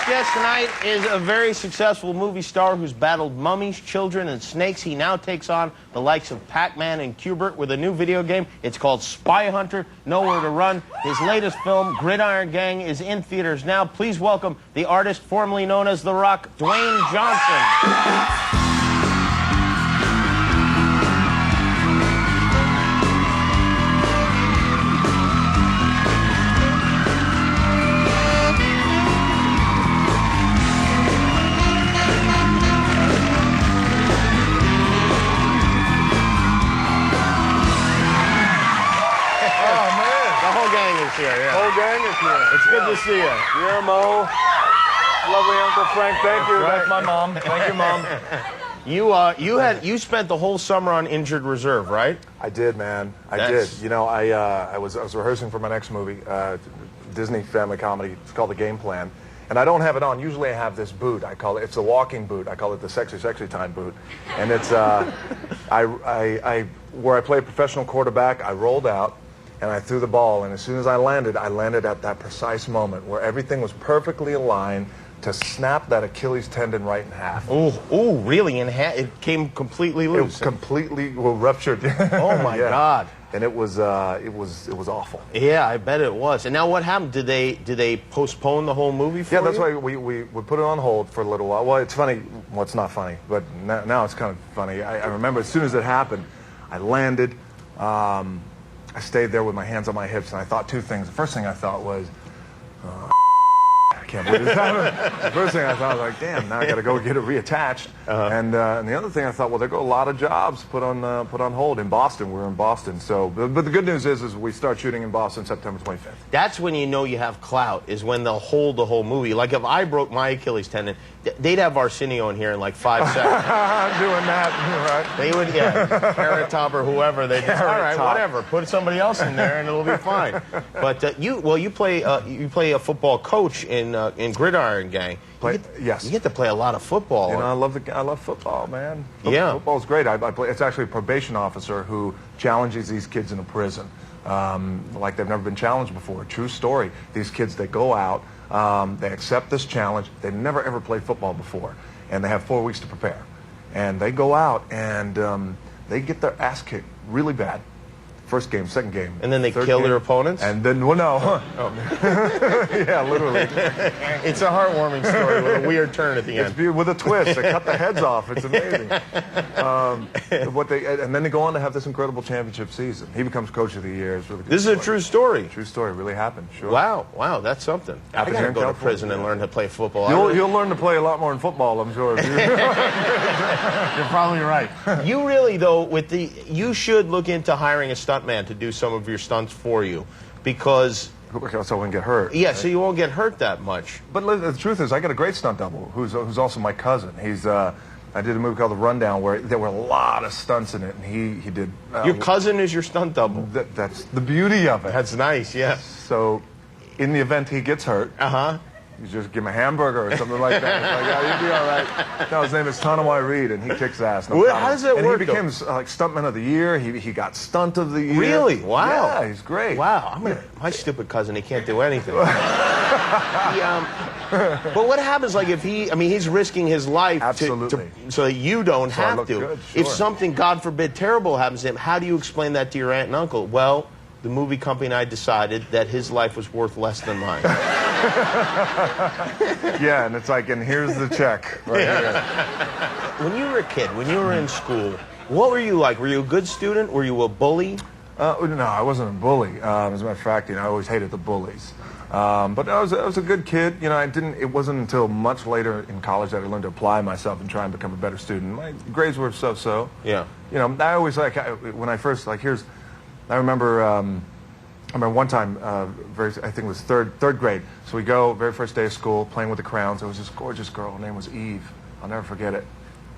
first guest tonight is a very successful movie star who's battled mummies, children, and snakes. He now takes on the likes of Pac-Man and Q*bert with a new video game. It's called Spy Hunter, Nowhere to Run. His latest film, Gridiron Gang, is in theaters now. Please welcome the artist formerly known as The Rock, Dwayne Johnson. Here, yeah. Whole gang is here. It's good to see you. Guillermo, lovely Uncle Frank. Thank you. Right. That's my mom. Thank you, Mom. You spent the whole summer on injured reserve, right? I did, man. I did. You know, I was rehearsing for my next movie, Disney family comedy. It's called The Game Plan, and I don't have it on. Usually, I have this boot. I call it's a walking boot. I call it the sexy time boot, and it's where I play professional quarterback. I rolled out. And I threw the ball, and as soon as I landed at that precise moment where everything was perfectly aligned to snap that Achilles tendon right in half. Oh, really? In half? It came completely loose. It was completely ruptured. Oh my God! And it was awful. Yeah, I bet it was. And now what happened? Did they postpone the whole movie for you? Yeah, that's why we put it on hold for a little while. Well, it's funny. Well, it's not funny, but now it's kind of funny. I remember as soon as it happened, I landed. I stayed there with my hands on my hips, and I thought two things. The first thing I thought was, I can't believe this happened. The first thing I thought was like, damn, now I got to go get it reattached. And the other thing I thought, well, there go a lot of jobs put on hold in Boston. We're in Boston, so but the good news is we start shooting in Boston September 25th. That's when you know you have clout. Is when they'll hold the whole movie. Like if I broke my Achilles tendon, they'd have Arsenio in here in like 5 seconds. Doing that, right? They would, yeah, Carrot Top or whoever. They just, all right, whatever. Put somebody else in there and it'll be fine. But you play a football coach in Gridiron Gang. Yes. You get to play a lot of football. You know, I love football, man. Yeah. Football's great. I play. It's actually a probation officer who challenges these kids in a prison, like they've never been challenged before. True story. These kids, they go out, they accept this challenge. They've never ever played football before, and they have 4 weeks to prepare. And they go out and they get their ass kicked really bad. First game, second game. And then they kill their opponents? And then, well, no. Yeah, literally. It's a heartwarming story with a weird turn at the end. It's with a twist. They cut the heads off. It's amazing. And then they go on to have this incredible championship season. He becomes coach of the year. It's really good. This is a true story. True story. Really happened. Sure. Wow, that's something. I gotta go to prison and learn to play football. You'll learn to play a lot more in football, I'm sure. You're probably right. You really, though, you should look into hiring a stuntman to do some of your stunts for you, because so I wouldn't get hurt. Yeah, right? So you won't get hurt that much. But the truth is, I got a great stunt double who's also my cousin. He's I did a movie called The Rundown where there were a lot of stunts in it, and he did. Your cousin is your stunt double. That's the beauty of it. That's nice. Yeah. So, in the event he gets hurt. You just give him a hamburger or something like that. It's like, yeah, you'll be all right. No, his name is Tanawai Reed, and he kicks ass. No How does that work? And he became like Stuntman of the Year. He got Stunt of the Year. Really? Wow. Yeah, he's great. Wow. My stupid cousin, he can't do anything. But what happens, like, if he's risking his life so that you don't have to. Good, sure. If something, God forbid, terrible happens to him, how do you explain that to your aunt and uncle? Well, the movie company and I decided that his life was worth less than mine. Yeah, and it's like, and here's the check right here. When you were a kid, when you were in school, what were you like? Were you a good student? Were you a bully? No, I wasn't a bully. As a matter of fact, I always hated the bullies. But I was a good kid. It wasn't until much later in college that I learned to apply myself and try and become a better student. My grades were so-so. Yeah. I always when I first I remember one time, I think it was third grade. So we go, very first day of school, playing with the crowns. There was this gorgeous girl. Her name was Eve. I'll never forget it.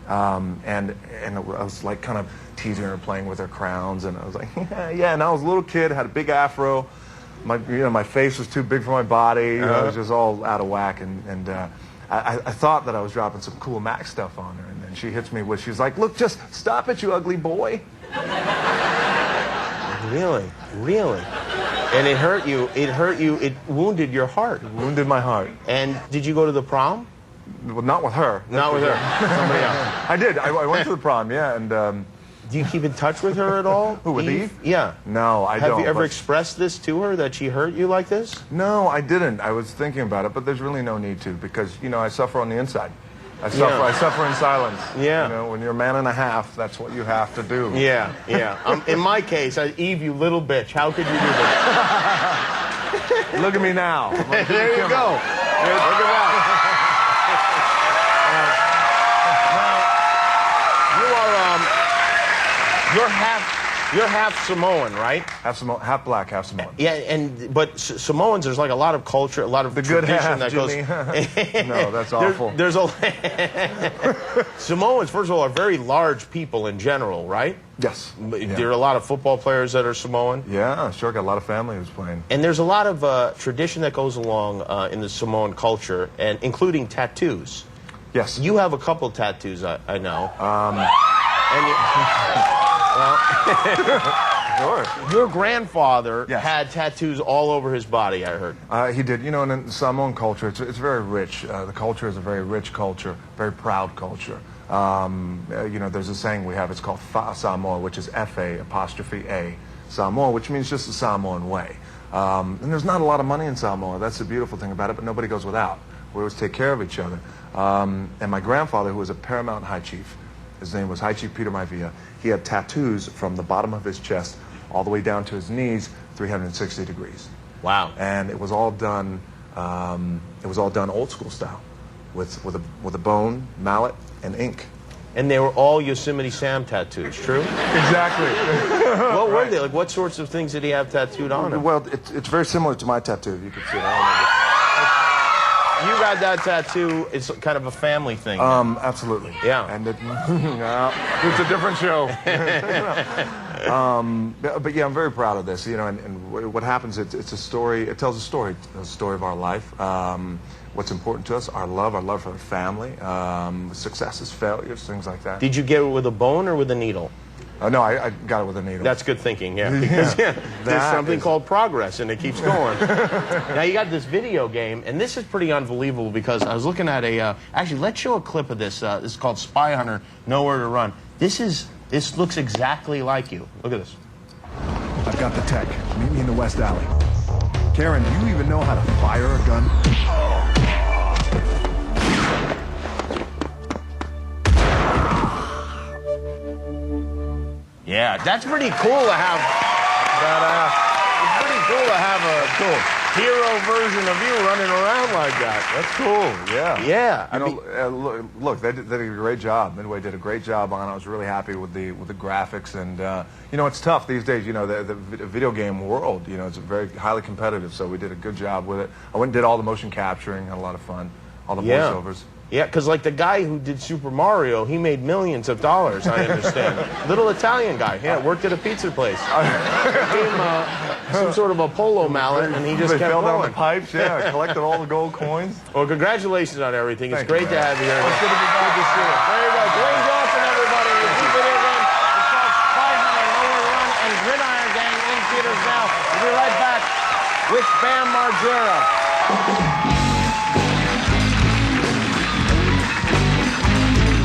And I was like kind of teasing her, playing with her crowns, and I was like, yeah. And I was a little kid, had a big afro. My face was too big for my body. It was just all out of whack. And I thought that I was dropping some cool Mac stuff on her, and then she hits me with, she's like, look, just stop it, you ugly boy. Really? And it hurt you. It hurt you. It wounded your heart. It wounded my heart. And did you go to the prom? Well, not with her. Not with her. Somebody else. I did. I went to the prom, yeah, and... Do you keep in touch with her at all? Who, with Eve? Yeah. No, I don't. Have you ever expressed this to her, that she hurt you like this? No, I didn't. I was thinking about it, but there's really no need to, because, you know, I suffer on the inside. I suffer in silence. Yeah. You know, when you're a man and a half, that's what you have to do. Yeah, yeah. In my case, Eve, you little bitch. How could you do this? Look at me now. There you go. Look at that. You're half Samoan, right? Half black, half Samoan. Yeah, but Samoans, there's like a lot of culture, a lot of tradition half, that Jimmy. goes. No, that's awful. There's a Samoans, first of all, are very large people in general, right? Yes. Yeah. There are a lot of football players that are Samoan. Yeah, sure. Got a lot of family who's playing. And there's a lot of tradition that goes along in the Samoan culture, and including tattoos. Yes. You have a couple tattoos, I know. Sure. Your grandfather Yes. had tattoos all over his body, I heard. He did. You know, and in Samoan culture, it's very rich. The culture is a very rich culture, very proud culture. You know, there's a saying we have, it's called Fa Samoa, which is F-A', Samoa, which means just the Samoan way. And there's not a lot of money in Samoa. That's the beautiful thing about it, but nobody goes without. We always take care of each other. And my grandfather, who was a paramount high chief, his name was High Chief Peter Maivia. He had tattoos from the bottom of his chest all the way down to his knees, 360 degrees. Wow. And it was all done. Old school style, with a bone, mallet, and ink. And they were all Yosemite Sam tattoos, true? Exactly. What were they? Like, what sorts of things did he have tattooed on him? Well, it's very similar to my tattoo. You can see it. You got that tattoo. It's kind of a family thing. Absolutely. Yeah. And it's a different show. But yeah, I'm very proud of this. You know, and what happens? It's a story. It tells a story of our life. What's important to us? Our love for the family, successes, failures, things like that. Did you get it with a bone or with a needle? No, I got it with a needle. That's good thinking, yeah. Because there's something called progress, and it keeps going. Now, you got this video game, and this is pretty unbelievable because I was looking at actually, let's show a clip of this. This is called Spy Hunter, Nowhere to Run. This looks exactly like you. Look at this. I've got the tech. Meet me in the West Alley. Karen, do you even know how to fire a gun? Yeah, that's pretty cool to have. It's pretty cool to have a hero version of you running around like that. That's cool. Yeah. Yeah. You know, look, they did a great job. Midway did a great job on it. I was really happy with the graphics, and you know, it's tough these days. You know, the video game world. You know, it's very highly competitive. So we did a good job with it. I went and did all the motion capturing. Had a lot of fun. All the voiceovers. Yeah, because like the guy who did Super Mario, he made millions of dollars, I understand. Little Italian guy, worked at a pizza place. Gave him some sort of a polo mallet, and he just kept fell going. down the pipes, collected all the gold coins. Well, congratulations on everything. It's Thank great you, to have you here. It's good to be back. Good to see you. There you go. Dwayne Johnson, everybody. It's a video game. It's called Spy Hunter, Nowhere to Run, and Gridiron Gang in theaters now. We'll be right back with Bam Margera.